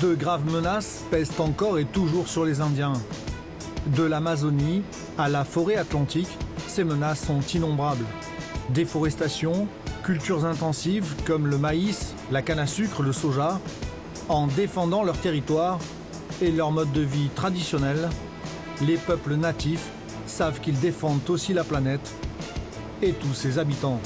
De graves menaces pèsent encore et toujours sur les Indiens. De l'Amazonie à la forêt atlantique, ces menaces sont innombrables. Déforestation, cultures intensives comme le maïs, la canne à sucre, le soja, en défendant leur territoire et leur mode de vie traditionnel, les peuples natifs savent qu'ils défendent aussi la planète et tous ses habitants.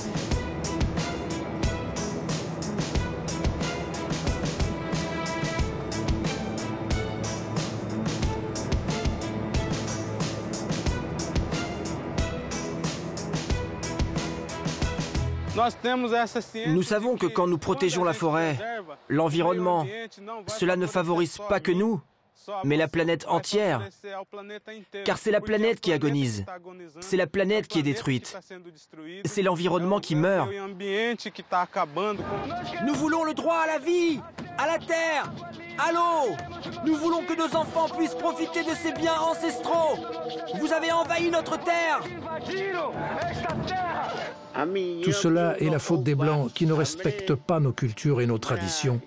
Nous savons que quand nous protégeons la forêt, l'environnement, cela ne favorise pas que nous, mais la planète entière. Car c'est la planète qui agonise, c'est la planète qui est détruite, c'est l'environnement qui meurt. Nous voulons le droit à la vie, à la terre, à l'eau. Nous voulons que nos enfants puissent profiter de ces biens ancestraux. Vous avez envahi notre terre. Tout cela est la faute des Blancs qui ne respectent pas nos cultures et nos traditions.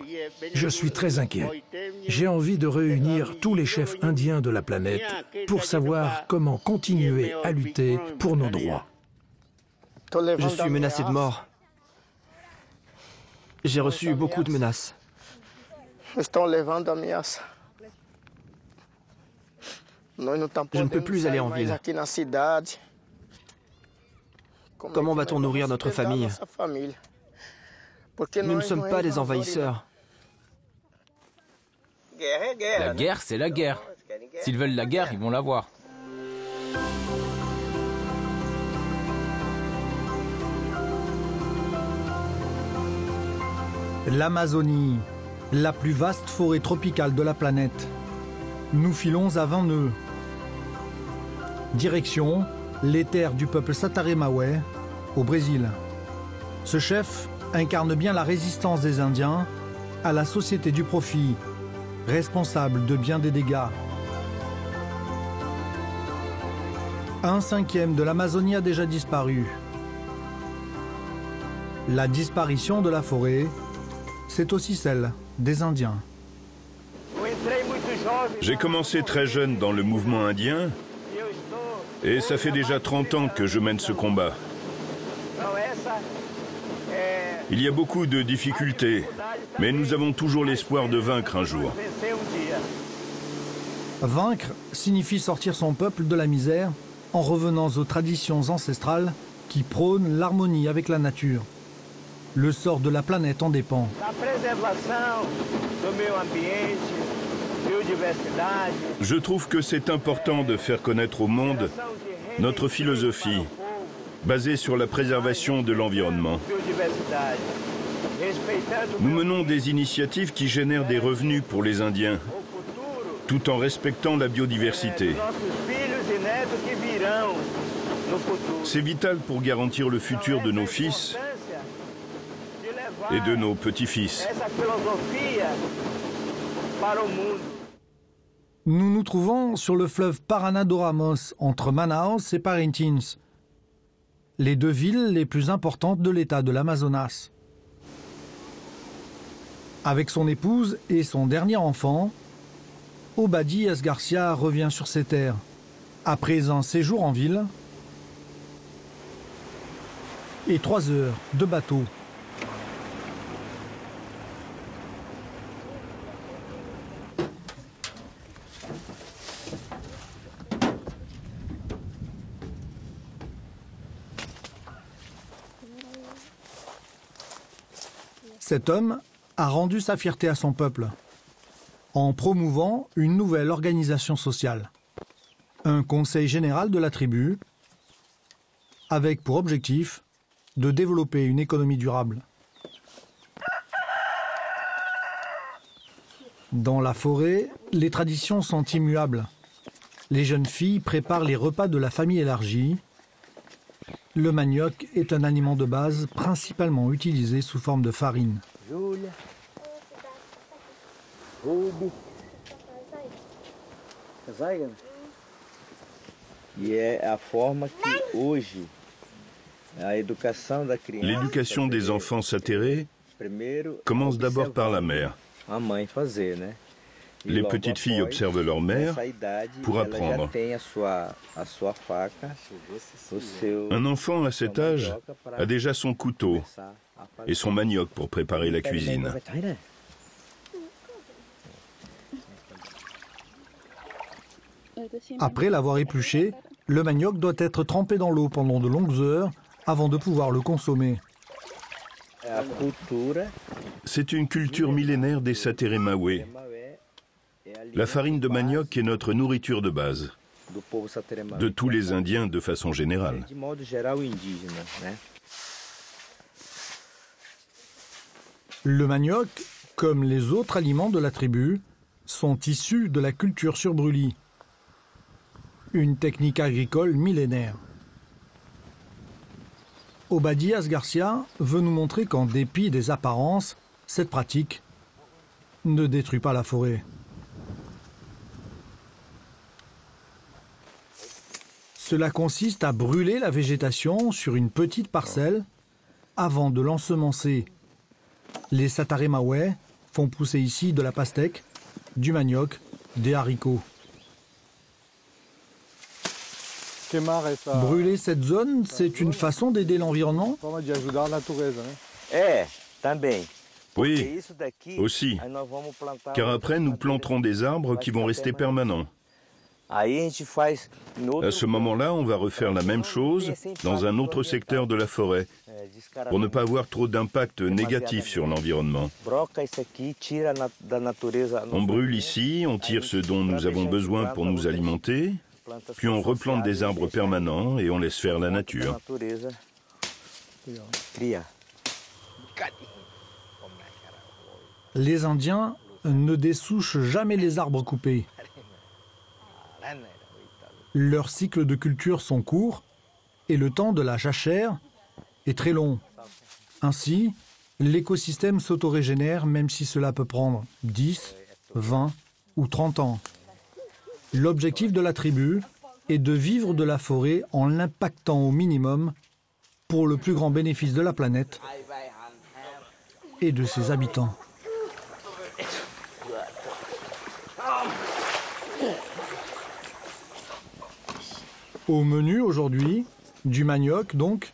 Je suis très inquiet. J'ai envie de réunir tous les chefs indiens de la planète pour savoir comment continuer à lutter pour nos droits. Je suis menacé de mort. J'ai reçu beaucoup de menaces. Je ne peux plus aller en ville. Comment va-t-on nourrir notre famille? Nous ne sommes pas des envahisseurs. La guerre, c'est la guerre. S'ils veulent la guerre, ils vont l'avoir. L'Amazonie, la plus vaste forêt tropicale de la planète. Nous filons à 20 nœuds. Direction, les terres du peuple Sataremaoué, au Brésil. Ce chef incarne bien la résistance des Indiens à la société du profit, responsable de bien des dégâts. 1/5 de l'Amazonie a déjà disparu. La disparition de la forêt, c'est aussi celle des Indiens. J'ai commencé très jeune dans le mouvement indien et ça fait déjà 30 ans que je mène ce combat. Il y a beaucoup de difficultés, mais nous avons toujours l'espoir de vaincre un jour. Vaincre signifie sortir son peuple de la misère en revenant aux traditions ancestrales qui prônent l'harmonie avec la nature. Le sort de la planète en dépend. Je trouve que c'est important de faire connaître au monde notre philosophie, basée sur la préservation de l'environnement. Nous menons des initiatives qui génèrent des revenus pour les Indiens, tout en respectant la biodiversité. C'est vital pour garantir le futur de nos fils et de nos petits-fils. Nous nous trouvons sur le fleuve Paraná do Ramos, entre Manaus et Parintins, les deux villes les plus importantes de l'état de l'Amazonas. Avec son épouse et son dernier enfant, Obadias Garcia revient sur ses terres. Après un séjour en ville et 3 heures de bateau. Cet homme a rendu sa fierté à son peuple en promouvant une nouvelle organisation sociale, un conseil général de la tribu, avec pour objectif de développer une économie durable. Dans la forêt, les traditions sont immuables. Les jeunes filles préparent les repas de la famille élargie. Le manioc est un aliment de base principalement utilisé sous forme de farine. L'éducation des enfants satérés commence d'abord par la mère. Les petites filles observent leur mère pour apprendre. Un enfant à cet âge a déjà son couteau et son manioc pour préparer la cuisine. Après l'avoir épluché, le manioc doit être trempé dans l'eau pendant de longues heures avant de pouvoir le consommer. C'est une culture millénaire des Sateré-Maoué. La farine de manioc est notre nourriture de base, de tous les Indiens de façon générale. Le manioc, comme les autres aliments de la tribu, sont issus de la culture sur brûlis, une technique agricole millénaire. Obadias Garcia veut nous montrer qu'en dépit des apparences, cette pratique ne détruit pas la forêt. Cela consiste à brûler la végétation sur une petite parcelle avant de l'ensemencer. Les Sateré-Maoué font pousser ici de la pastèque, du manioc, des haricots. Brûler cette zone, c'est une façon d'aider l'environnement? Oui, aussi, car après nous planterons des arbres qui vont rester permanents. À ce moment-là, on va refaire la même chose dans un autre secteur de la forêt, pour ne pas avoir trop d'impact négatif sur l'environnement. On brûle ici, on tire ce dont nous avons besoin pour nous alimenter, puis on replante des arbres permanents et on laisse faire la nature. Les Indiens ne dessouchent jamais les arbres coupés. Leurs cycles de culture sont courts et le temps de la jachère est très long. Ainsi, l'écosystème s'autorégénère même si cela peut prendre 10, 20 ou 30 ans. L'objectif de la tribu est de vivre de la forêt en l'impactant au minimum pour le plus grand bénéfice de la planète et de ses habitants. Au menu aujourd'hui, du manioc donc,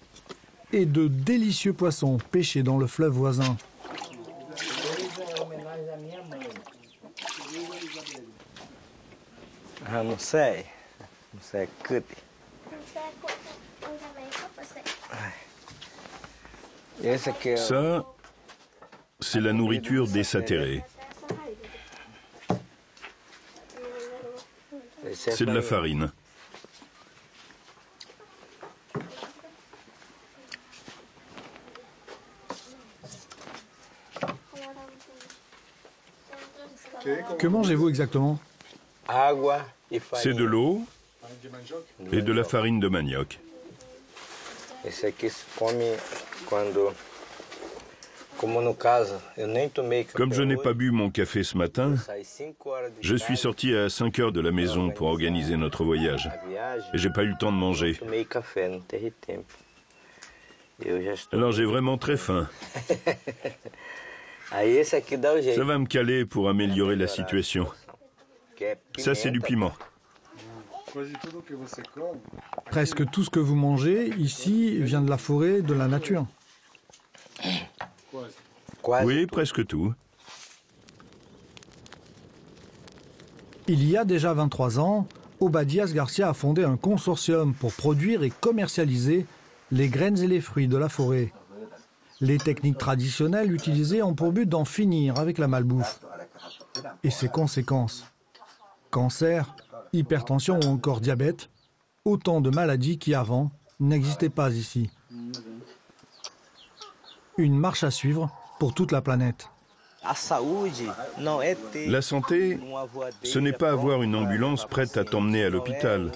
et de délicieux poissons pêchés dans le fleuve voisin. Ça, c'est la nourriture des Sateré. C'est de la farine. Que mangez-vous exactement? C'est de l'eau et de la farine de manioc. Comme je n'ai pas bu mon café ce matin, je suis sorti à 5 heures de la maison pour organiser notre voyage. Et j'ai pas eu le temps de manger. Alors j'ai vraiment très faim. Ça va me caler pour améliorer la situation. Ça, c'est du piment. Presque tout ce que vous mangez ici vient de la forêt, de la nature. Oui, presque tout. Il y a déjà 23 ans, Obadias Garcia a fondé un consortium pour produire et commercialiser les graines et les fruits de la forêt. Les techniques traditionnelles utilisées ont pour but d'en finir avec la malbouffe et ses conséquences. Cancer, hypertension ou encore diabète, autant de maladies qui avant n'existaient pas ici. Une marche à suivre pour toute la planète. La santé, ce n'est pas avoir une ambulance prête à t'emmener à l'hôpital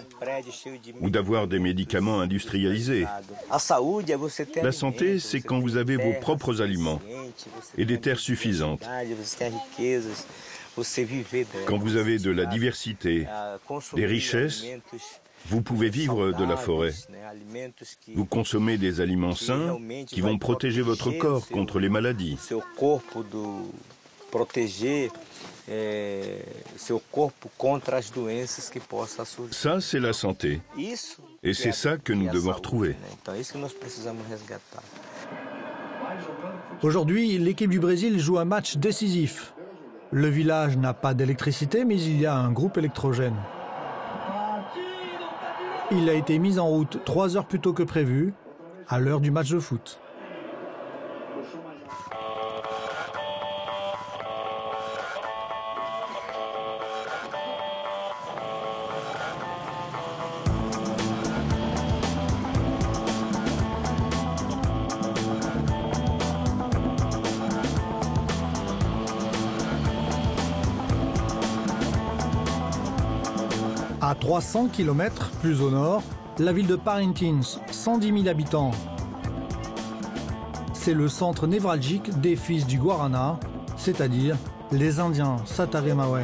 ou d'avoir des médicaments industrialisés. La santé, c'est quand vous avez vos propres aliments et des terres suffisantes. Quand vous avez de la diversité, des richesses, vous pouvez vivre de la forêt. Vous consommez des aliments sains qui vont protéger votre corps contre les maladies. Ça, c'est la santé. Et c'est ça que nous devons retrouver. Aujourd'hui, l'équipe du Brésil joue un match décisif. Le village n'a pas d'électricité, mais il y a un groupe électrogène. Il a été mis en route 3 heures plus tôt que prévu, à l'heure du match de foot. À 300 km plus au nord, la ville de Parintins, 110 000 habitants. C'est le centre névralgique des fils du Guarana, c'est-à-dire les Indiens Sataremawe.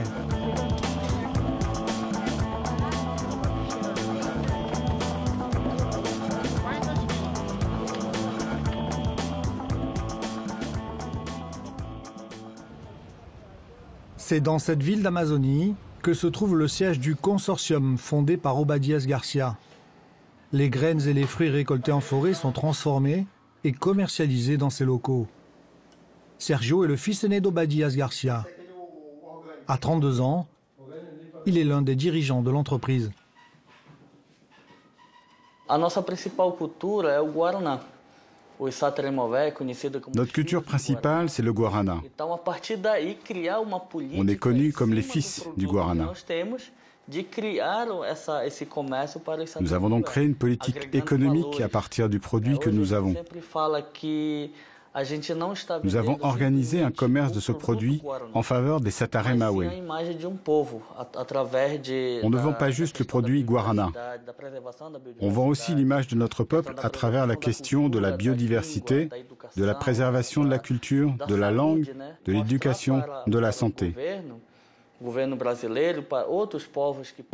C'est dans cette ville d'Amazonie que se trouve le siège du consortium fondé par Obadias Garcia. Les graines et les fruits récoltés en forêt sont transformés et commercialisés dans ces locaux. Sergio est le fils aîné d'Obadias Garcia. À 32 ans, il est l'un des dirigeants de l'entreprise. Notre culture principale, c'est le Guarana. On est connus comme les fils du Guarana. Nous avons donc créé une politique économique à partir du produit que nous avons. Nous avons organisé un commerce de ce produit en faveur des Sataremawe. On ne vend pas juste le produit Guarana. On vend aussi l'image de notre peuple à travers la question de la biodiversité, de la préservation de la culture, de la langue, de l'éducation, de la santé.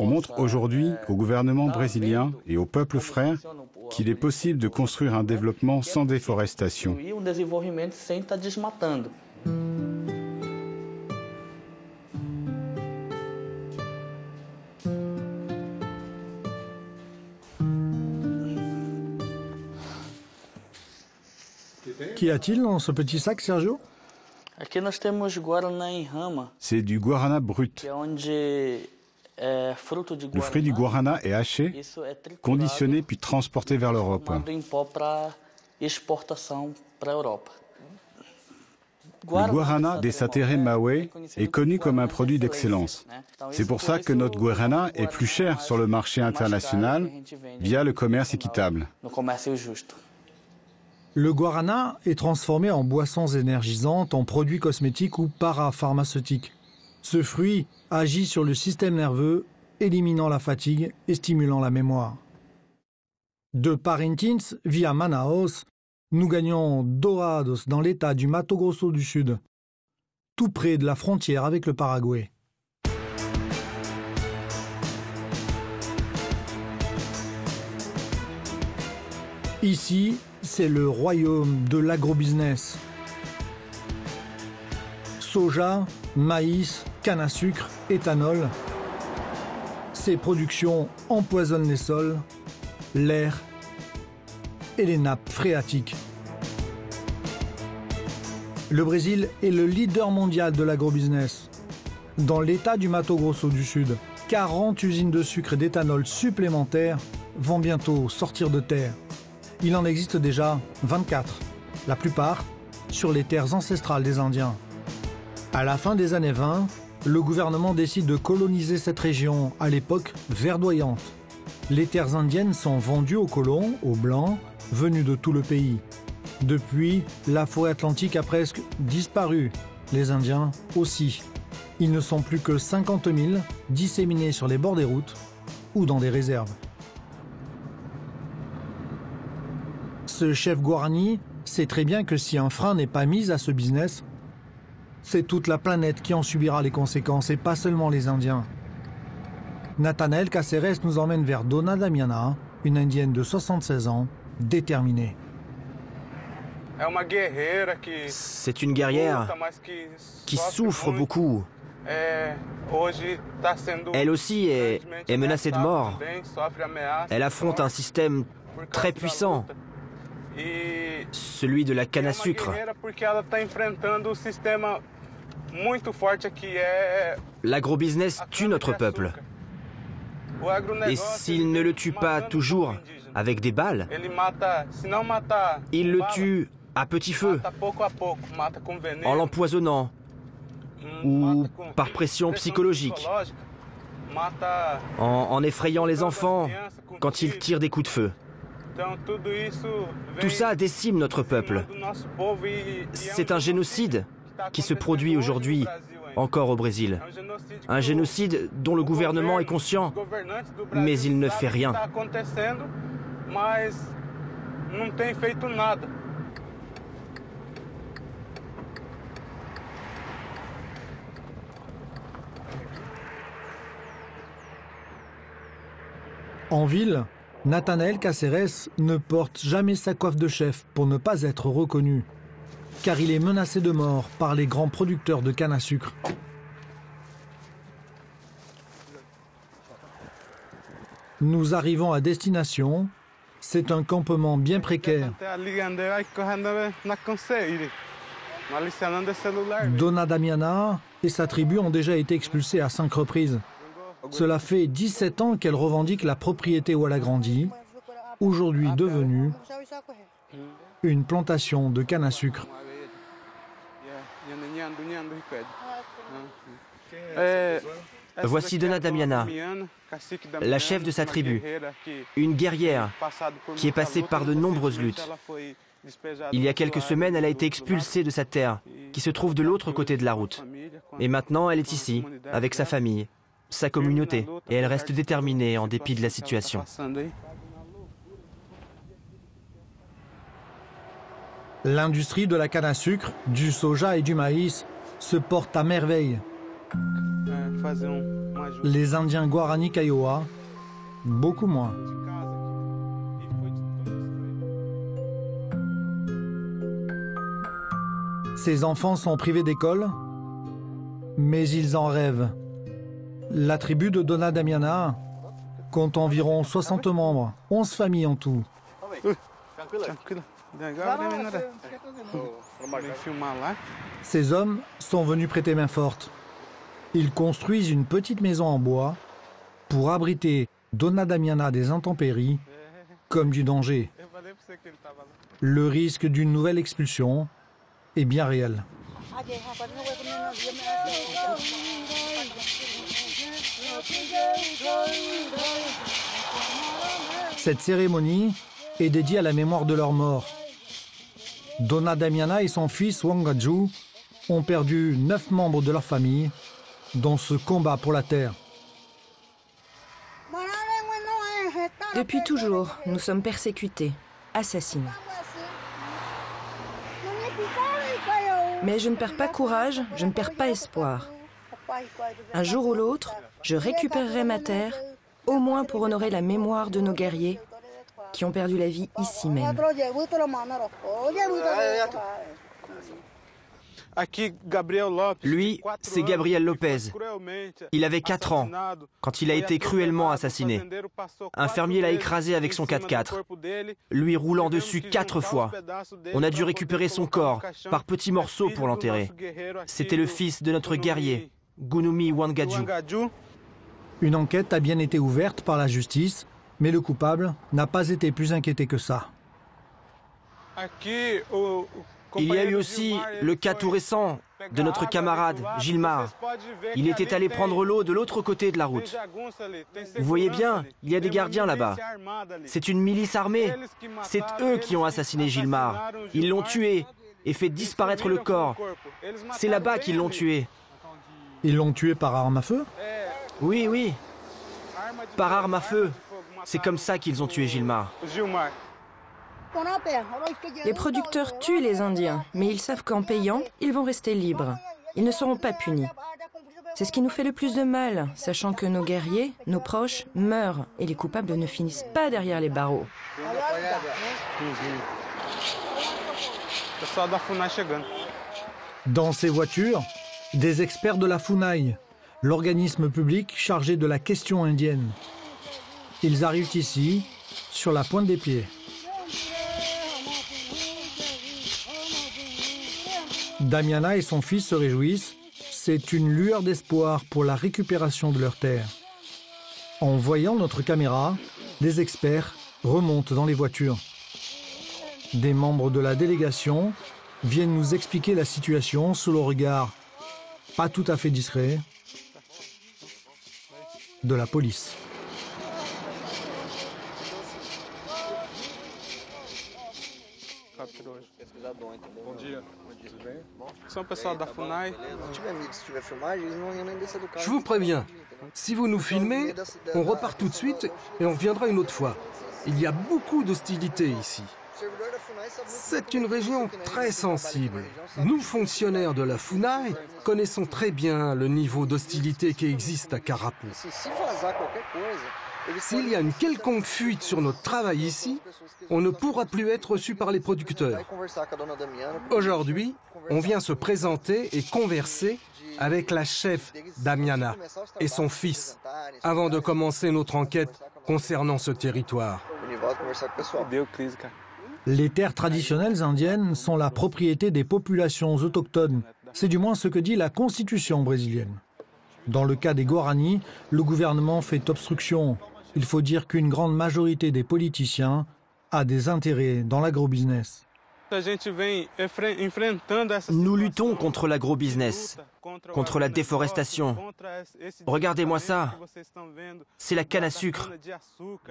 On montre aujourd'hui au gouvernement brésilien et au peuple frère qu'il est possible de construire un développement sans déforestation. Qu'y a-t-il dans ce petit sac, Sergio ? C'est du guarana brut. Le fruit du guarana est haché, conditionné puis transporté vers l'Europe. Le guarana des Sataremawe est connu comme un produit d'excellence. C'est pour ça que notre guarana est plus cher sur le marché international via le commerce équitable. Le guarana est transformé en boissons énergisantes, en produits cosmétiques ou parapharmaceutiques. Ce fruit agit sur le système nerveux, éliminant la fatigue et stimulant la mémoire. De Parintins via Manaus, nous gagnons Dourados dans l'état du Mato Grosso du Sud, tout près de la frontière avec le Paraguay. Ici, c'est le royaume de l'agrobusiness. Soja, maïs, canne à sucre, éthanol. Ces productions empoisonnent les sols, l'air et les nappes phréatiques. Le Brésil est le leader mondial de l'agrobusiness. Dans l'état du Mato Grosso du Sud, 40 usines de sucre et d'éthanol supplémentaires vont bientôt sortir de terre. Il en existe déjà 24, la plupart sur les terres ancestrales des Indiens. À la fin des années 20, le gouvernement décide de coloniser cette région, à l'époque verdoyante. Les terres indiennes sont vendues aux colons, aux Blancs, venus de tout le pays. Depuis, la forêt atlantique a presque disparu, les Indiens aussi. Ils ne sont plus que 50 000 disséminés sur les bords des routes ou dans des réserves. Ce chef Guarani sait très bien que si un frein n'est pas mis à ce business, c'est toute la planète qui en subira les conséquences et pas seulement les Indiens. Nathanael Caceres nous emmène vers Dona Damiana, une Indienne de 76 ans, déterminée. C'est une guerrière qui souffre beaucoup. Elle aussi est menacée de mort. Elle affronte un système très puissant, celui de la canne à sucre. L'agrobusiness tue notre peuple. Et s'il ne le tue pas toujours avec des balles, il le tue à petit feu, en l'empoisonnant ou par pression psychologique, en effrayant les enfants quand ils tirent des coups de feu. Tout ça décime notre peuple. C'est un génocide qui se produit aujourd'hui encore au Brésil. Un génocide dont le gouvernement est conscient, mais il ne fait rien. En ville, Nathanael Cáceres ne porte jamais sa coiffe de chef pour ne pas être reconnu, car il est menacé de mort par les grands producteurs de canne à sucre. Nous arrivons à destination. C'est un campement bien précaire. Dona Damiana et sa tribu ont déjà été expulsés à 5 reprises. Cela fait 17 ans qu'elle revendique la propriété où elle a grandi, aujourd'hui devenue une plantation de canne à sucre. Voici Dona Damiana, la chef de sa tribu, une guerrière qui est passée par de nombreuses luttes. Il y a quelques semaines, elle a été expulsée de sa terre, qui se trouve de l'autre côté de la route. Et maintenant, elle est ici, avec sa famille, sa communauté, et elle reste déterminée en dépit de la situation. L'industrie de la canne à sucre, du soja et du maïs se porte à merveille. Les Indiens Guarani Kaiowá, beaucoup moins. Ces enfants sont privés d'école, mais ils en rêvent. La tribu de Dona Damiana compte environ 60 membres, 11 familles en tout. Ces hommes sont venus prêter main forte. Ils construisent une petite maison en bois pour abriter Dona Damiana des intempéries comme du danger. Le risque d'une nouvelle expulsion est bien réel. Cette cérémonie est dédiée à la mémoire de leurs morts. Dona Damiana et son fils Wangaju ont perdu 9 membres de leur famille dans ce combat pour la terre. Depuis toujours, nous sommes persécutés, assassinés. Mais je ne perds pas courage, je ne perds pas espoir. Un jour ou l'autre, je récupérerai ma terre, au moins pour honorer la mémoire de nos guerriers qui ont perdu la vie ici même. Lui, c'est Gabriel Lopez. Il avait 4 ans quand il a été cruellement assassiné. Un fermier l'a écrasé avec son 4x4, lui roulant dessus 4 fois. On a dû récupérer son corps par petits morceaux pour l'enterrer. C'était le fils de notre guerrier, Gunumi Wangaju. Une enquête a bien été ouverte par la justice, mais le coupable n'a pas été plus inquiété que ça. Il y a eu aussi le cas tout récent de notre camarade Gilmar. Il était allé prendre l'eau de l'autre côté de la route. Vous voyez bien, il y a des gardiens là-bas. C'est une milice armée. C'est eux qui ont assassiné Gilmar. Ils l'ont tué et fait disparaître le corps. C'est là-bas qu'ils l'ont tué. Ils l'ont tué par arme à feu ? Oui, oui. Par arme à feu. C'est comme ça qu'ils ont tué Gilmar. Les producteurs tuent les Indiens, mais ils savent qu'en payant, ils vont rester libres. Ils ne seront pas punis. C'est ce qui nous fait le plus de mal, sachant que nos guerriers, nos proches, meurent et les coupables ne finissent pas derrière les barreaux. Dans ces voitures, des experts de la FUNAI, l'organisme public chargé de la question indienne. Ils arrivent ici, sur la pointe des pieds. Damiana et son fils se réjouissent. C'est une lueur d'espoir pour la récupération de leurs terres. En voyant notre caméra, des experts remontent dans les voitures. Des membres de la délégation viennent nous expliquer la situation sous le regard pas tout à fait discret de la police. Je vous préviens, si vous nous filmez, on repart tout de suite et on reviendra une autre fois. Il y a beaucoup d'hostilité ici. C'est une région très sensible. Nous, fonctionnaires de la FUNAI, connaissons très bien le niveau d'hostilité qui existe à Karapu. S'il y a une quelconque fuite sur notre travail ici, on ne pourra plus être reçu par les producteurs. Aujourd'hui, on vient se présenter et converser avec la chef Damiana et son fils, avant de commencer notre enquête concernant ce territoire. Les terres traditionnelles indiennes sont la propriété des populations autochtones. C'est du moins ce que dit la constitution brésilienne. Dans le cas des Guarani, le gouvernement fait obstruction. Il faut dire qu'une grande majorité des politiciens a des intérêts dans l'agrobusiness. Nous luttons contre l'agrobusiness, contre la déforestation. Regardez-moi ça. C'est la canne à sucre.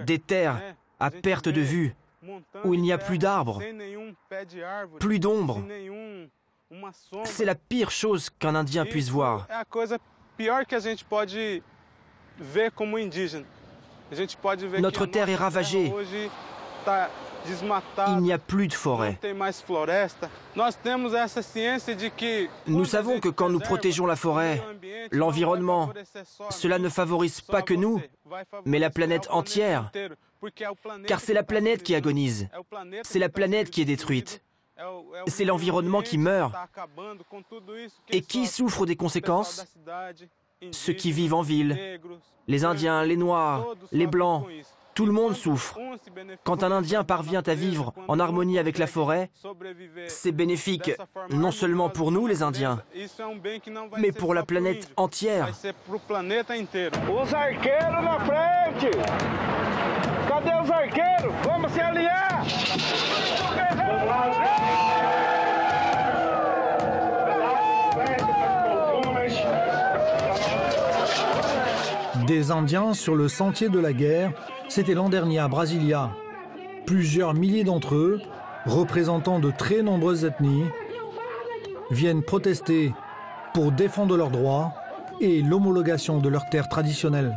Des terres à perte de vue, où il n'y a plus d'arbres, plus d'ombre. C'est la pire chose qu'un Indien puisse voir. Notre terre est ravagée. Il n'y a plus de forêt. Nous savons que quand nous protégeons la forêt, l'environnement, cela ne favorise pas que nous, mais la planète entière. Car c'est la planète qui agonise. C'est la planète qui est détruite. C'est l'environnement qui meurt. Et qui souffre des conséquences? Ceux qui vivent en ville, les Indiens, les Noirs, les Blancs, tout le monde souffre. Quand un Indien parvient à vivre en harmonie avec la forêt, c'est bénéfique non seulement pour nous, les Indiens, mais pour la planète entière. Os arqueiros na frente! Cadê os arqueiros? Vamos se alinhar! Des Indiens sur le sentier de la guerre, c'était l'an dernier à Brasilia. Plusieurs milliers d'entre eux, représentant de très nombreuses ethnies, viennent protester pour défendre leurs droits et l'homologation de leurs terres traditionnelles.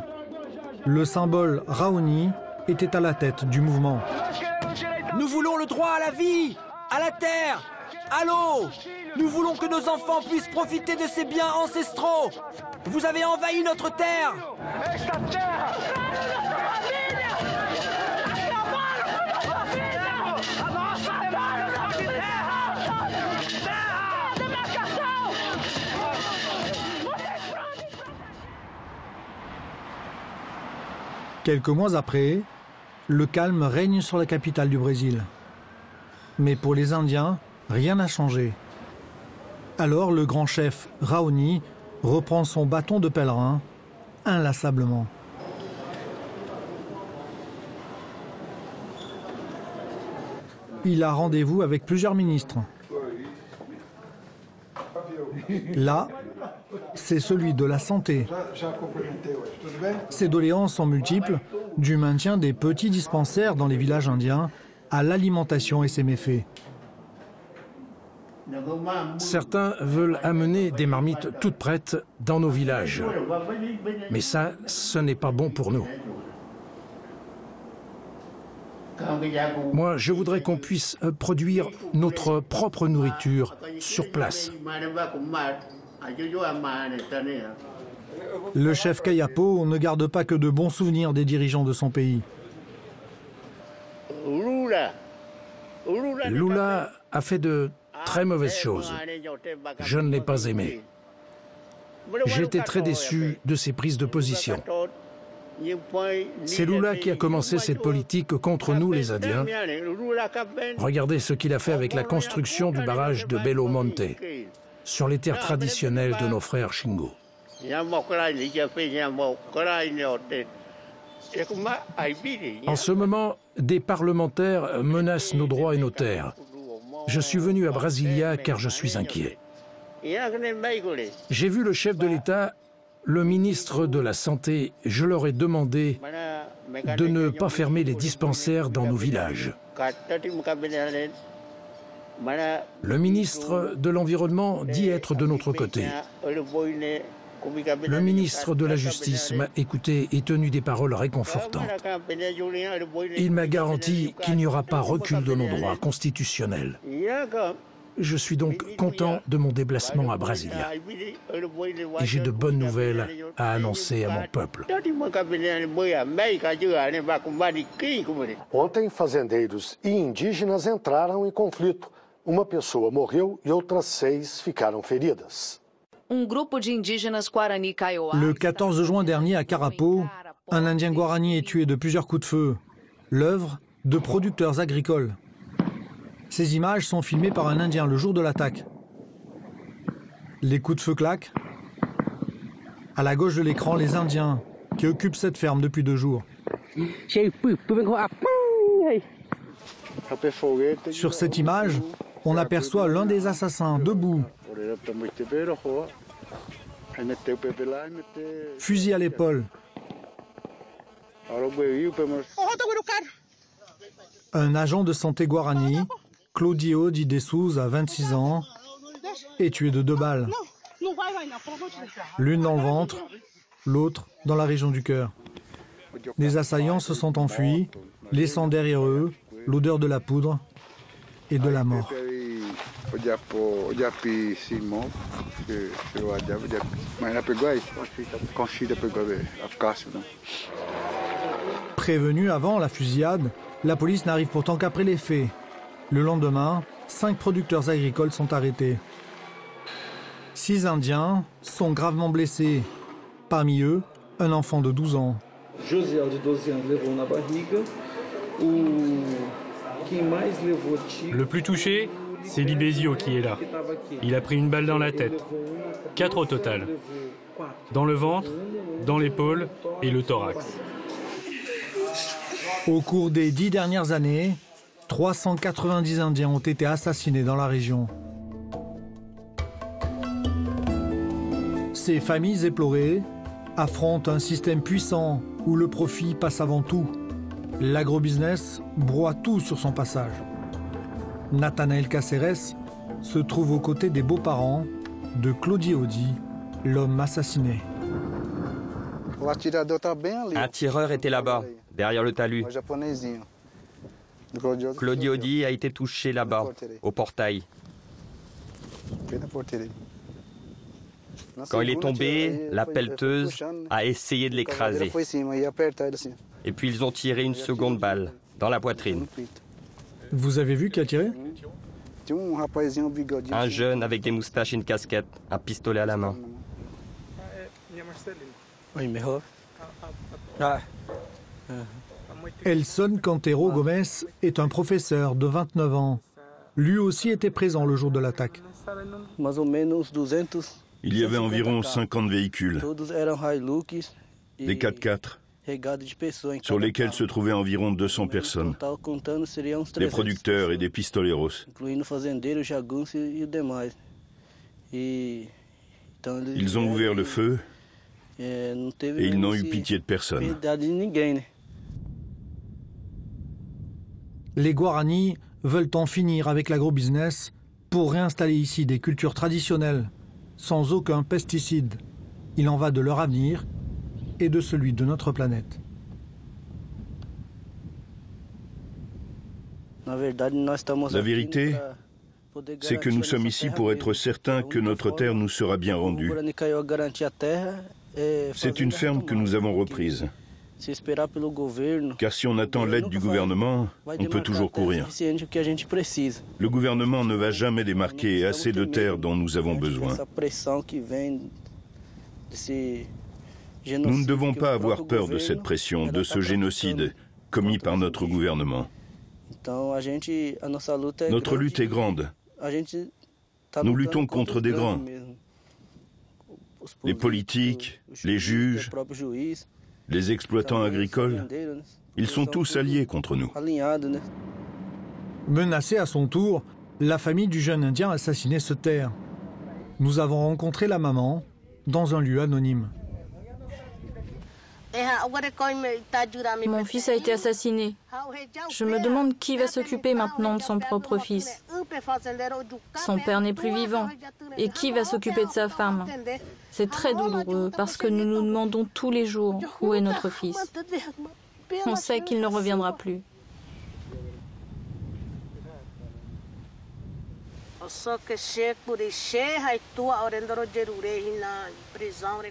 Le symbole Raoni était à la tête du mouvement. Nous voulons le droit à la vie, à la terre, à l'eau. Nous voulons que nos enfants puissent profiter de ces biens ancestraux. Vous avez envahi notre terre. Quelques mois après, le calme règne sur la capitale du Brésil. Mais pour les Indiens, rien n'a changé. Alors le grand chef Raoni reprend son bâton de pèlerin inlassablement. Il a rendez-vous avec plusieurs ministres. Là, c'est celui de la santé. Ces doléances sont multiples, du maintien des petits dispensaires dans les villages indiens à l'alimentation et ses méfaits. Certains veulent amener des marmites toutes prêtes dans nos villages. Mais ça, ce n'est pas bon pour nous. Moi, je voudrais qu'on puisse produire notre propre nourriture sur place. Le chef Kayapo ne garde pas que de bons souvenirs des dirigeants de son pays. Lula a fait de très mauvaise chose. Je ne l'ai pas aimé. J'étais très déçu de ses prises de position. C'est Lula qui a commencé cette politique contre nous, les Indiens. Regardez ce qu'il a fait avec la construction du barrage de Belo Monte, sur les terres traditionnelles de nos frères Xingu. En ce moment, des parlementaires menacent nos droits et nos terres. Je suis venu à Brasilia car je suis inquiet. J'ai vu le chef de l'État, le ministre de la Santé. Je leur ai demandé de ne pas fermer les dispensaires dans nos villages. Le ministre de l'Environnement dit être de notre côté. Le ministre de la Justice m'a écouté et tenu des paroles réconfortantes. Il m'a garanti qu'il n'y aura pas recul de nos droits constitutionnels. Je suis donc content de mon déplacement à Brasilia. Et j'ai de bonnes nouvelles à annoncer à mon peuple. Ontem, fazendeiros e indígenas entraram em conflito. Uma pessoa morreu e outras 6 ficaram feridas. Le 14 juin dernier à Carapo, un Indien Guarani est tué de plusieurs coups de feu, l'œuvre de producteurs agricoles. Ces images sont filmées par un Indien le jour de l'attaque. Les coups de feu claquent. À la gauche de l'écran, les Indiens qui occupent cette ferme depuis 2 jours. Sur cette image, on aperçoit l'un des assassins debout, fusil à l'épaule. Un agent de santé guarani, Claudio Di De Souza, 26 ans, est tué de 2 balles. L'une dans le ventre, l'autre dans la région du cœur. Les assaillants se sont enfuis, laissant derrière eux l'odeur de la poudre et de la mort. Prévenus avant la fusillade, la police n'arrive pourtant qu'après les faits. Le lendemain, 5 producteurs agricoles sont arrêtés. 6 Indiens sont gravement blessés. Parmi eux, un enfant de 12 ans. Le plus touché, c'est Libésio qui est là. Il a pris une balle dans la tête. 4 au total. Dans le ventre, dans l'épaule et le thorax. Au cours des 10 dernières années, 390 Indiens ont été assassinés dans la région. Ces familles éplorées affrontent un système puissant où le profit passe avant tout. L'agrobusiness broie tout sur son passage. Nathanael Cáceres se trouve aux côtés des beaux-parents de Claudio Di, l'homme assassiné. Un tireur était là-bas, derrière le talus. Claudio Di a été touché là-bas, au portail. Quand il est tombé, la pelleteuse a essayé de l'écraser. Et puis ils ont tiré une seconde balle, dans la poitrine. Vous avez vu qui a tiré? Un jeune avec des moustaches et une casquette, un pistolet à la main. Elson Cantero Gomes est un professeur de 29 ans. Lui aussi était présent le jour de l'attaque. Il y avait environ 50 véhicules, des 4x4, sur lesquels se trouvaient environ 200 personnes, des producteurs et des pistoleros. Ils ont ouvert le feu et ils n'ont eu pitié de personne. Les Guarani veulent en finir avec l'agrobusiness pour réinstaller ici des cultures traditionnelles, sans aucun pesticide. Il en va de leur avenir et de celui de notre planète. La vérité, c'est que nous sommes ici pour être certains que notre terre nous sera bien rendue. C'est une ferme que nous avons reprise. Car si on attend l'aide du gouvernement, on peut toujours courir. Le gouvernement ne va jamais démarquer assez de terres dont nous avons besoin. Nous ne devons pas avoir peur de cette pression, de ce génocide commis par notre gouvernement. Notre lutte est grande. Nous luttons contre des grands. Les politiques, les juges, les exploitants agricoles, ils sont tous alliés contre nous. Menacée à son tour, la famille du jeune Indien assassiné se terre. Nous avons rencontré la maman dans un lieu anonyme. Mon fils a été assassiné. Je me demande qui va s'occuper maintenant de son propre fils. Son père n'est plus vivant. Et qui va s'occuper de sa femme? C'est très douloureux parce que nous nous demandons tous les jours où est notre fils. On sait qu'il ne reviendra plus.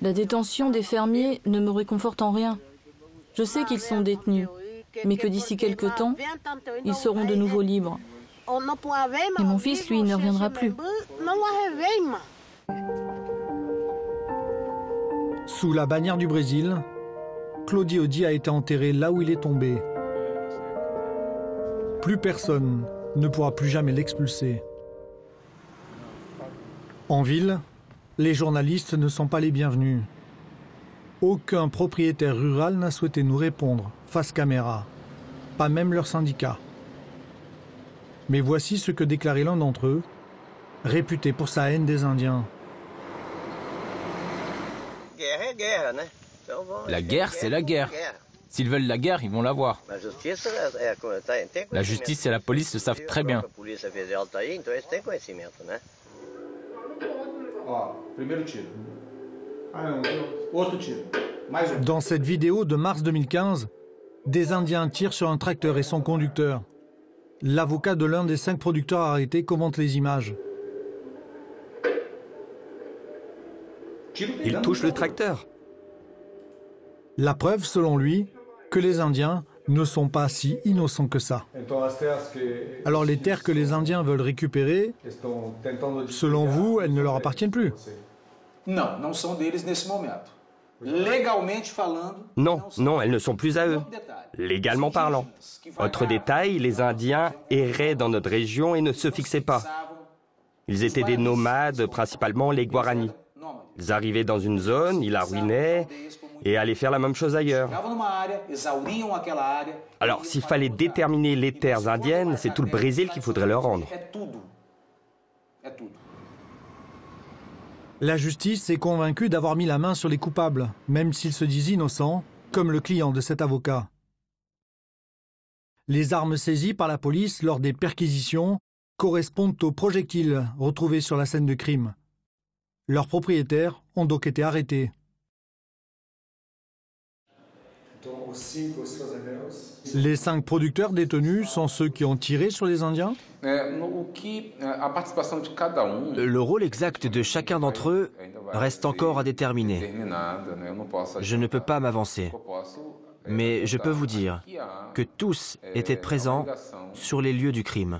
La détention des fermiers ne me réconforte en rien. Je sais qu'ils sont détenus, mais que d'ici quelque temps, ils seront de nouveau libres. Et mon fils, lui, ne reviendra plus. Sous la bannière du Brésil, Claudio Di a été enterré là où il est tombé. Plus personne ne pourra plus jamais l'expulser. En ville, les journalistes ne sont pas les bienvenus. Aucun propriétaire rural n'a souhaité nous répondre face caméra, pas même leur syndicat. Mais voici ce que déclarait l'un d'entre eux, réputé pour sa haine des Indiens. La guerre, c'est la guerre. S'ils veulent la guerre, ils vont l'avoir. La justice et la police le savent très bien. Dans cette vidéo de mars 2015, des Indiens tirent sur un tracteur et son conducteur. L'avocat de l'un des 5 producteurs arrêtés commente les images. Ils touchent le tracteur. La preuve, selon lui, que les Indiens ne sont pas si innocents que ça. Alors les terres que les Indiens veulent récupérer, selon vous, elles ne leur appartiennent plus? Non, elles ne sont plus à eux, légalement parlant. Autre détail, les Indiens erraient dans notre région et ne se fixaient pas. Ils étaient des nomades, principalement les Guaranis. Ils arrivaient dans une zone, ils la ruinaient et allaient faire la même chose ailleurs. Alors, s'il fallait déterminer les terres indiennes, c'est tout le Brésil qu'il faudrait leur rendre. La justice est convaincue d'avoir mis la main sur les coupables, même s'ils se disent innocents, comme le client de cet avocat. Les armes saisies par la police lors des perquisitions correspondent aux projectiles retrouvés sur la scène de crime. Leurs propriétaires ont donc été arrêtés. Les 5 producteurs détenus sont ceux qui ont tiré sur les Indiens? Le rôle exact de chacun d'entre eux reste encore à déterminer. Je ne peux pas m'avancer. Mais je peux vous dire que tous étaient présents sur les lieux du crime.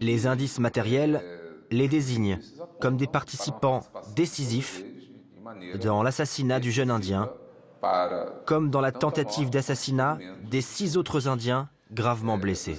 Les indices matériels les désignent comme des participants décisifs dans l'assassinat du jeune Indien, comme dans la tentative d'assassinat des 6 autres Indiens gravement blessés.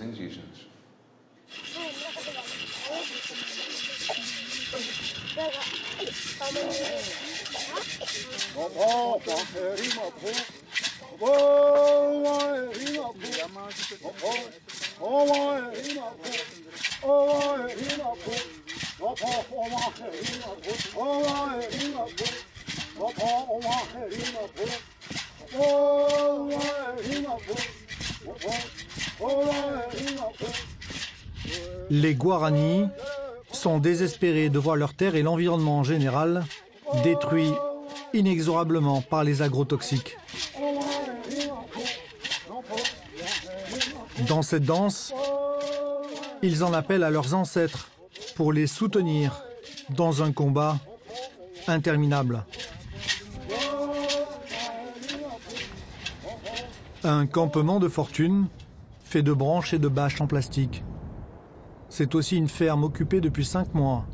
Les Guaranis sont désespérés de voir leur terre et l'environnement en général détruits inexorablement par les agrotoxiques. Dans cette danse, ils en appellent à leurs ancêtres pour les soutenir dans un combat interminable. Un campement de fortune fait de branches et de bâches en plastique. C'est aussi une ferme occupée depuis 5 mois.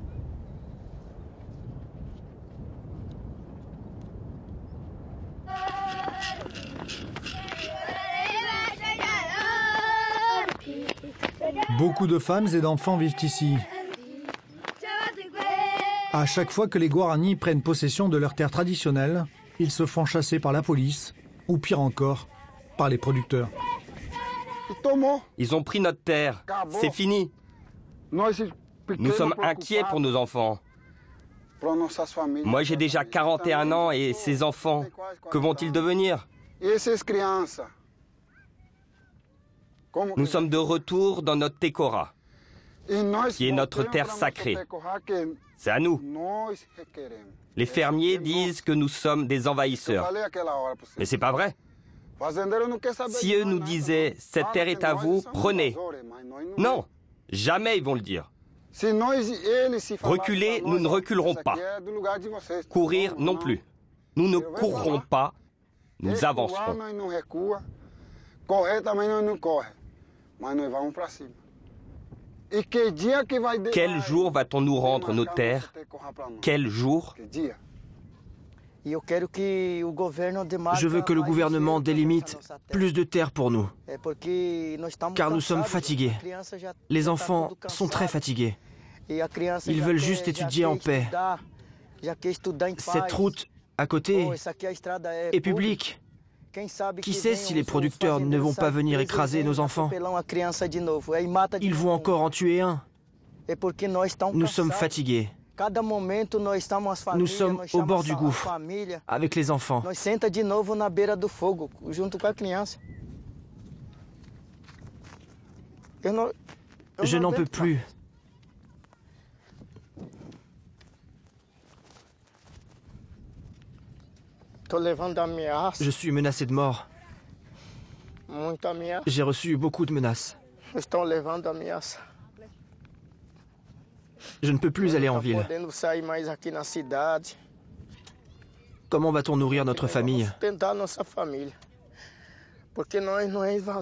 Beaucoup de femmes et d'enfants vivent ici. À chaque fois que les Guaranis prennent possession de leurs terres traditionnelles, ils se font chasser par la police, ou pire encore, par les producteurs. Ils ont pris notre terre. C'est fini. Nous sommes inquiets pour nos enfants. Moi, j'ai déjà 41 ans et ces enfants, que vont-ils devenir? Nous sommes de retour dans notre Tekora, qui est notre terre sacrée. C'est à nous. Les fermiers disent que nous sommes des envahisseurs. Mais c'est pas vrai. Si eux nous disaient « cette terre est à vous, prenez ». Non, jamais ils vont le dire. Reculer, nous ne reculerons pas. Courir non plus. Nous ne courrons pas, nous avancerons. Quel jour va-t-on nous rendre nos terres? Quel jour? Je veux que le gouvernement délimite plus de terres pour nous, car nous sommes fatigués. Les enfants sont très fatigués. Ils veulent juste étudier en paix. Cette route à côté est publique. Qui sait si les producteurs ne vont pas venir écraser nos enfants? Ils vont encore en tuer un. Nous sommes fatigués. Nous sommes au bord du gouffre, avec les enfants. Je n'en peux plus. Je suis menacé de mort. J'ai reçu beaucoup de menaces. Je ne peux plus aller en ville. Comment va-t-on nourrir notre famille?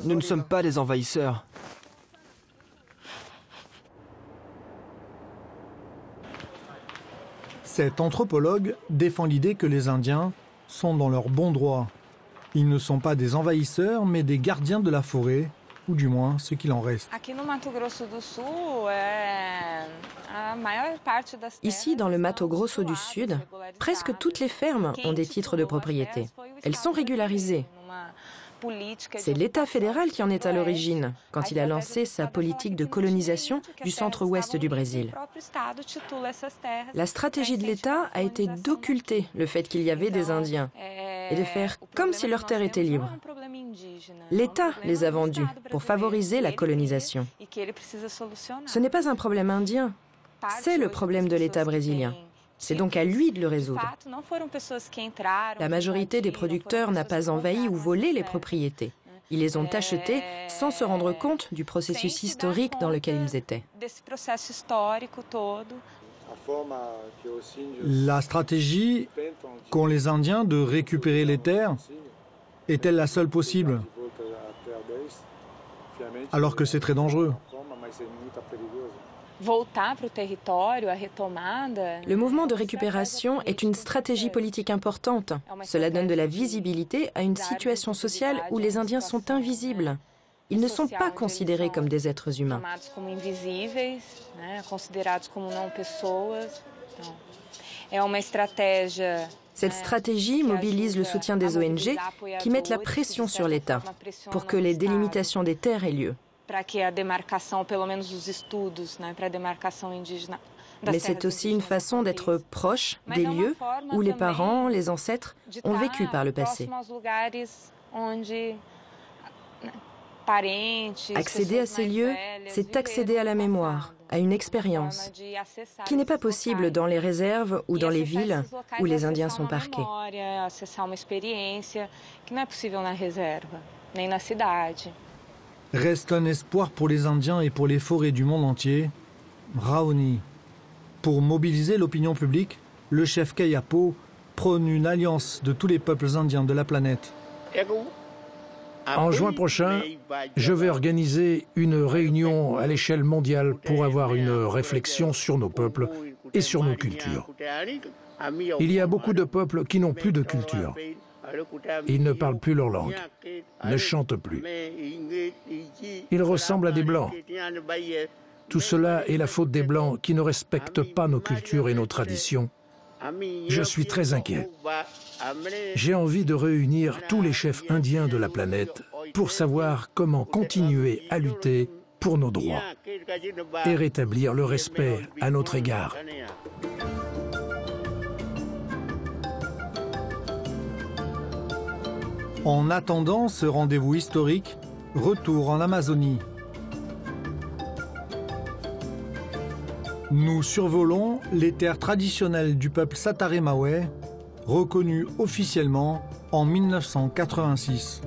Nous ne sommes pas des envahisseurs. Cet anthropologue défend l'idée que les Indiens sont dans leur bon droit. Ils ne sont pas des envahisseurs, mais des gardiens de la forêt, ou du moins ce qu'il en reste. Ici, dans le Mato Grosso du Sud, presque toutes les fermes ont des titres de propriété. Elles sont régularisées. C'est l'État fédéral qui en est à l'origine, quand il a lancé sa politique de colonisation du centre-ouest du Brésil. La stratégie de l'État a été d'occulter le fait qu'il y avait des Indiens et de faire comme si leur terre était libre. L'État les a vendus pour favoriser la colonisation. Ce n'est pas un problème indien, c'est le problème de l'État brésilien. C'est donc à lui de le résoudre. La majorité des producteurs n'a pas envahi ou volé les propriétés. Ils les ont achetées sans se rendre compte du processus historique dans lequel ils étaient. La stratégie qu'ont les Indiens de récupérer les terres est-elle la seule possible? Alors que c'est très dangereux. Le mouvement de récupération est une stratégie politique importante. Cela donne de la visibilité à une situation sociale où les Indiens sont invisibles. Ils ne sont pas considérés comme des êtres humains. Cette stratégie mobilise le soutien des ONG qui mettent la pression sur l'État pour que les délimitations des terres aient lieu. Mais c'est aussi une façon d'être proche des lieux où les parents, les ancêtres ont vécu par le passé. Accéder à ces lieux, c'est accéder à la mémoire, à une expérience, qui n'est pas possible dans les réserves ou dans les villes où les Indiens sont parqués. Reste un espoir pour les Indiens et pour les forêts du monde entier, Raoni. Pour mobiliser l'opinion publique, le chef Kayapo prône une alliance de tous les peuples indiens de la planète. En juin prochain, je vais organiser une réunion à l'échelle mondiale pour avoir une réflexion sur nos peuples et sur nos cultures. Il y a beaucoup de peuples qui n'ont plus de culture. Ils ne parlent plus leur langue, ne chantent plus. Ils ressemblent à des Blancs. Tout cela est la faute des Blancs qui ne respectent pas nos cultures et nos traditions. Je suis très inquiet. J'ai envie de réunir tous les chefs indiens de la planète pour savoir comment continuer à lutter pour nos droits et rétablir le respect à notre égard. En attendant ce rendez-vous historique, retour en Amazonie. Nous survolons les terres traditionnelles du peuple Sataré-Maouais, reconnues officiellement en 1986.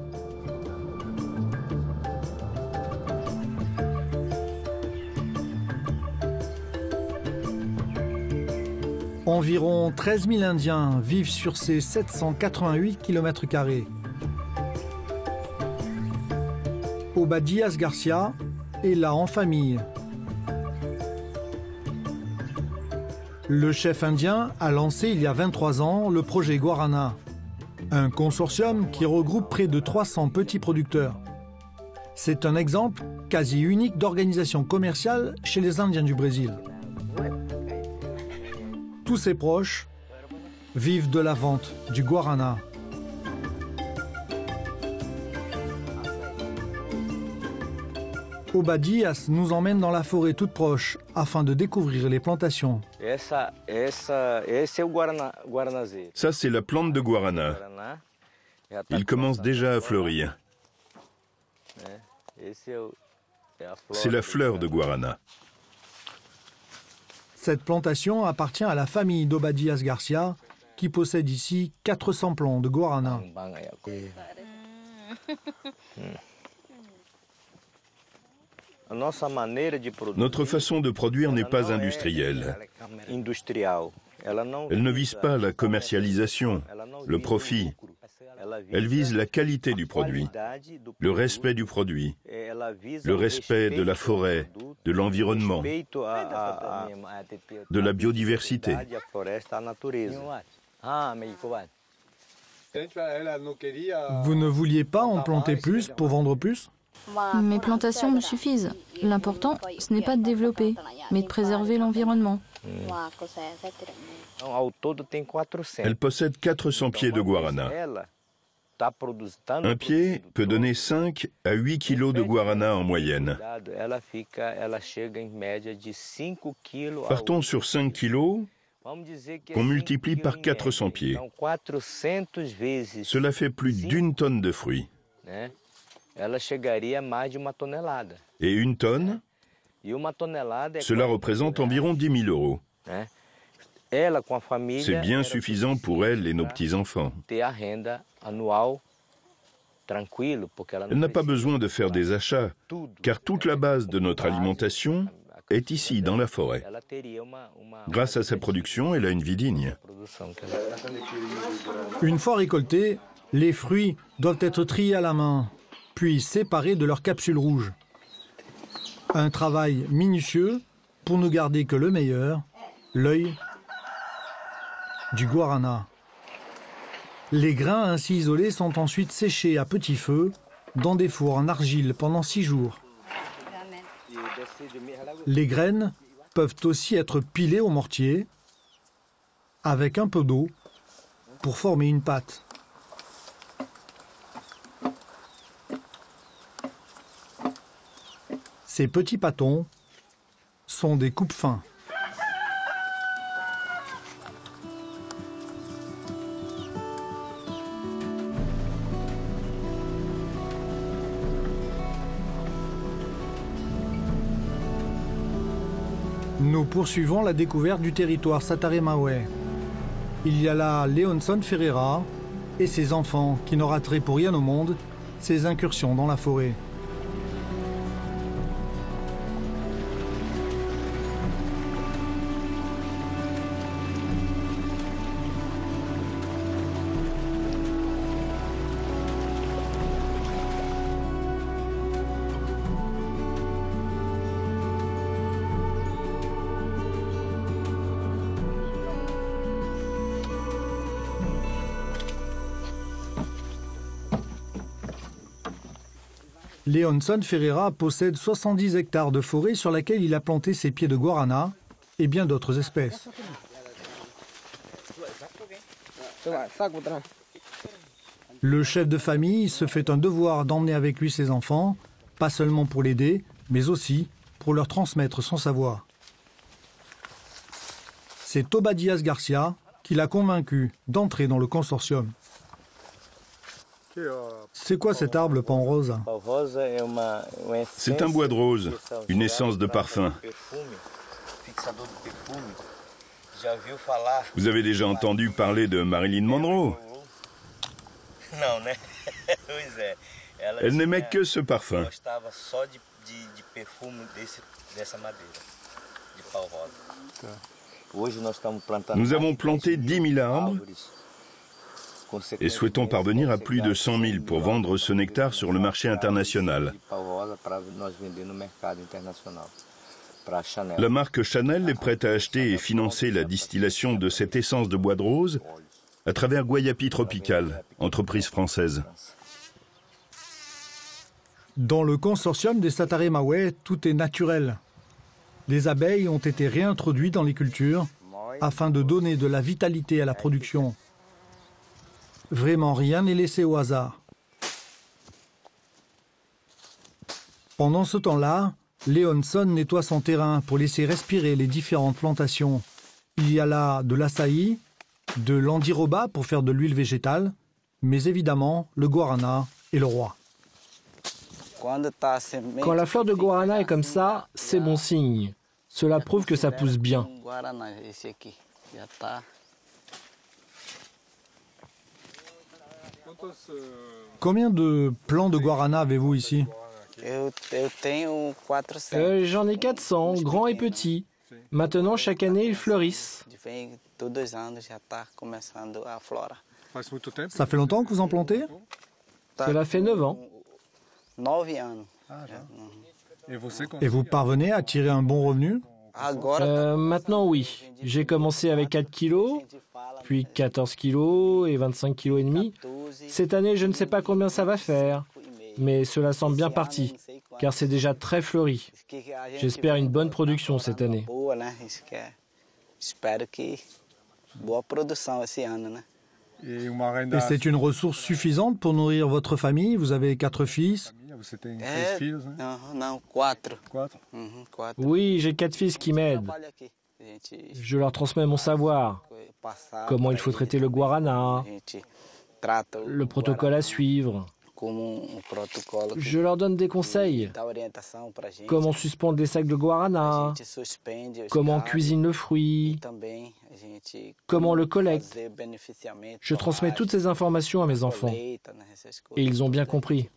Environ 13 000 Indiens vivent sur ces 788 km². Obadias Garcia est là en famille. Le chef indien a lancé il y a 23 ans le projet Guarana, un consortium qui regroupe près de 300 petits producteurs. C'est un exemple quasi unique d'organisation commerciale chez les Indiens du Brésil. Tous ses proches vivent de la vente du Guarana. Obadias nous emmène dans la forêt toute proche afin de découvrir les plantations. Ça, c'est la plante de Guarana. Il commence déjà à fleurir. C'est la fleur de Guarana. Cette plantation appartient à la famille d'Obadias Garcia, qui possède ici 400 plants de Guarana. Notre façon de produire n'est pas industrielle. Elle ne vise pas la commercialisation, le profit. Elle vise la qualité du produit, le respect du produit, le respect de la forêt, de l'environnement, de la biodiversité. Vous ne vouliez pas en planter plus pour vendre plus ? Mes plantations me suffisent. L'important, ce n'est pas de développer, mais de préserver l'environnement. Elle possède 400 pieds de Guarana. Un pied peut donner 5 à 8 kilos de Guarana en moyenne. Partons sur 5 kilos, qu'on multiplie par 400 pieds. Cela fait plus d'1 tonne de fruits. Et 1 tonne, cela représente environ 10 000 euros. C'est bien suffisant pour elle et nos petits-enfants. Elle n'a pas besoin de faire des achats, car toute la base de notre alimentation est ici, dans la forêt. Grâce à sa production, elle a une vie digne. Une fois récoltés, les fruits doivent être triés à la main, puis séparés de leurs capsules rouges. Un travail minutieux pour ne garder que le meilleur, l'œil du Guarana. Les grains ainsi isolés sont ensuite séchés à petit feu dans des fours en argile pendant 6 jours. Les graines peuvent aussi être pilées au mortier avec un peu d'eau pour former une pâte. Ces petits pâtons sont des coupes-fins. Nous poursuivons la découverte du territoire Sataré-Maouais. Il y a là Leonson Ferreira et ses enfants qui ne rateraient pour rien au monde ses incursions dans la forêt. Leonson Ferreira possède 70 hectares de forêt sur laquelle il a planté ses pieds de guarana et bien d'autres espèces. Le chef de famille se fait un devoir d'emmener avec lui ses enfants, pas seulement pour l'aider, mais aussi pour leur transmettre son savoir. C'est Toba Diaz Garcia qui l'a convaincu d'entrer dans le consortium. C'est quoi cet arbre, le pan rose? C'est un bois de rose, une essence de parfum. Vous avez déjà entendu parler de Marilyn Monroe? Elle n'aimait que ce parfum. Nous avons planté 10 000 arbres et souhaitons parvenir à plus de 100 000 pour vendre ce nectar sur le marché international. La marque Chanel est prête à acheter et financer la distillation de cette essence de bois de rose à travers Guayapi Tropical, entreprise française. Dans le consortium des Satare Mawe, tout est naturel. Les abeilles ont été réintroduites dans les cultures afin de donner de la vitalité à la production. Vraiment rien n'est laissé au hasard. Pendant ce temps-là, Leonson nettoie son terrain pour laisser respirer les différentes plantations. Il y a là de l'açaï, de l'andiroba pour faire de l'huile végétale, mais évidemment, le guarana est le roi. Quand la fleur de guarana est comme ça, c'est bon signe. Cela prouve que ça pousse bien. Combien de plants de guarana avez-vous ici? J'en ai 400, grands et petits. Maintenant, chaque année, ils fleurissent. Ça fait longtemps que vous en plantez? Cela fait 9 ans. Et vous parvenez à tirer un bon revenu? Maintenant, oui. J'ai commencé avec 4 kilos, puis 14 kilos et 25 kilos et demi. Cette année, je ne sais pas combien ça va faire, mais cela semble bien parti, car c'est déjà très fleuri. J'espère une bonne production cette année. Et c'est une ressource suffisante pour nourrir votre famille? Vous avez 4 fils? Oui, j'ai 4 fils qui m'aident. Je leur transmets mon savoir. Comment il faut traiter le guarana, le protocole à suivre. Je leur donne des conseils. Comment suspendre les sacs de guarana, comment on cuisine le fruit, comment on le collecte. Je transmets toutes ces informations à mes enfants. Et ils ont bien compris.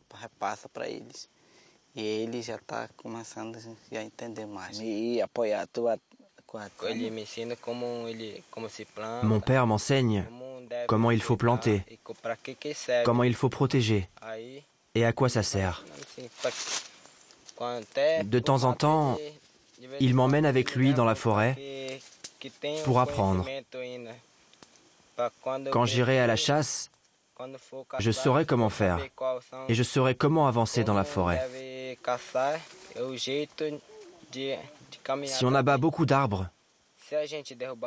Mon père m'enseigne comment il faut planter, comment il faut protéger et à quoi ça sert. De temps en temps, il m'emmène avec lui dans la forêt pour apprendre. Quand j'irai à la chasse, je saurai comment faire et je saurai comment avancer dans la forêt. Si on abat beaucoup d'arbres,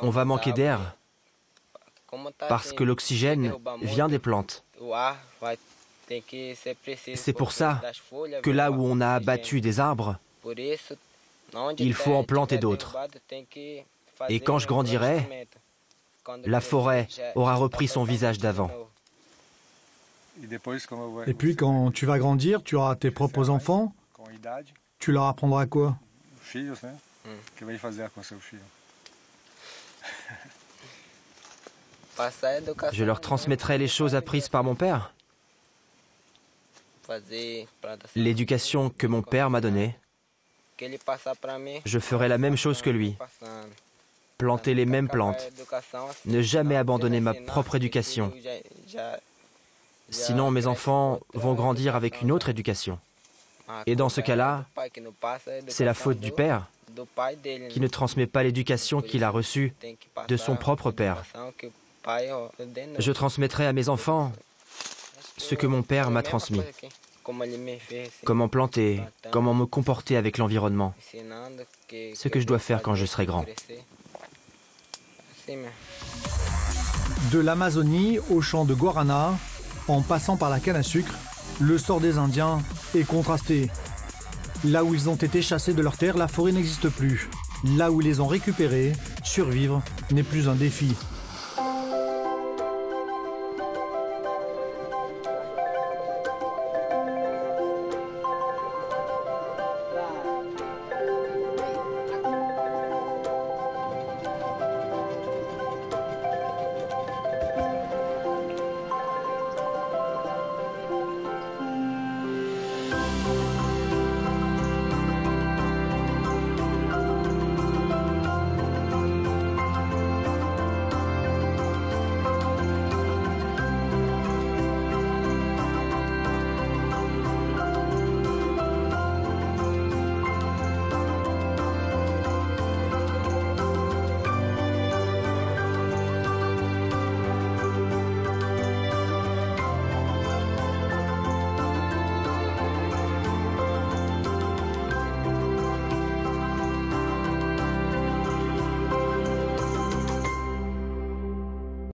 on va manquer d'air parce que l'oxygène vient des plantes. C'est pour ça que là où on a abattu des arbres, il faut en planter d'autres. Et quand je grandirai, la forêt aura repris son visage d'avant. Et puis quand tu vas grandir, tu auras tes propres enfants. Tu leur apprendras quoi? Je leur transmettrai les choses apprises par mon père. L'éducation que mon père m'a donnée, je ferai la même chose que lui. Planter les mêmes plantes. Ne jamais abandonner ma propre éducation. Sinon, mes enfants vont grandir avec une autre éducation. Et dans ce cas-là, c'est la faute du père qui ne transmet pas l'éducation qu'il a reçue de son propre père. Je transmettrai à mes enfants ce que mon père m'a transmis. comment planter, comment me comporter avec l'environnement. Ce que je dois faire quand je serai grand. De l'Amazonie au champ de guarana, en passant par la canne à sucre, le sort des Indiens est contrasté. Là où ils ont été chassés de leurs terres, la forêt n'existe plus. Là où ils les ont récupérés, survivre n'est plus un défi.